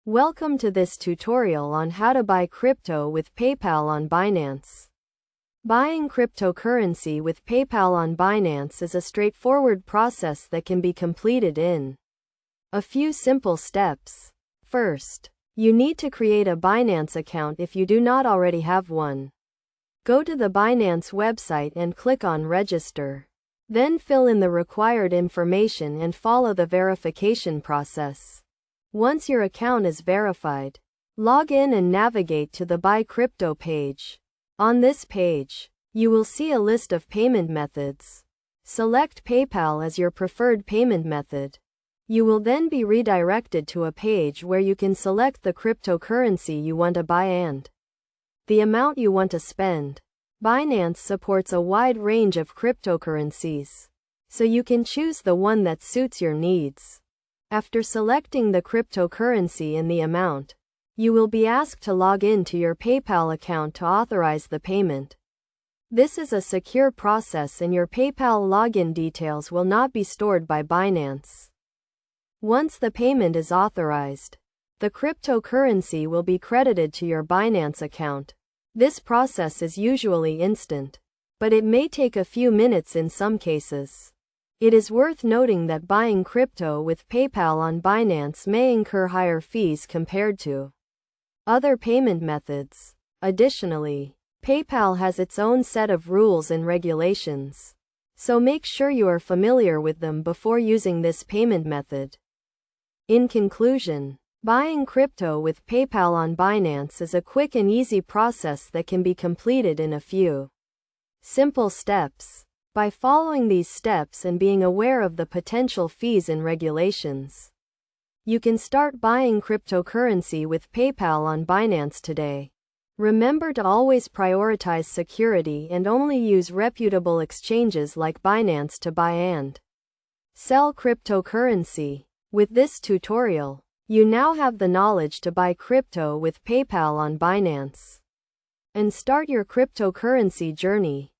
Welcome to this tutorial on how to buy crypto with PayPal on Binance. Buying cryptocurrency with PayPal on Binance is a straightforward process that can be completed in a few simple steps. First, you need to create a Binance account if you do not already have one. Go to the Binance website and click on Register. Then fill in the required information and follow the verification process. Once your account is verified, log in and navigate to the Buy Crypto page. On this page, you will see a list of payment methods. Select PayPal as your preferred payment method. You will then be redirected to a page where you can select the cryptocurrency you want to buy and the amount you want to spend. Binance supports a wide range of cryptocurrencies, so you can choose the one that suits your needs. After selecting the cryptocurrency and the amount, you will be asked to log in to your PayPal account to authorize the payment. This is a secure process and your PayPal login details will not be stored by Binance. Once the payment is authorized, the cryptocurrency will be credited to your Binance account. This process is usually instant, but it may take a few minutes in some cases. It is worth noting that buying crypto with PayPal on Binance may incur higher fees compared to other payment methods. Additionally, PayPal has its own set of rules and regulations, so make sure you are familiar with them before using this payment method. In conclusion, buying crypto with PayPal on Binance is a quick and easy process that can be completed in a few simple steps. By following these steps and being aware of the potential fees and regulations, you can start buying cryptocurrency with PayPal on Binance today. Remember to always prioritize security and only use reputable exchanges like Binance to buy and sell cryptocurrency. With this tutorial, you now have the knowledge to buy crypto with PayPal on Binance and start your cryptocurrency journey.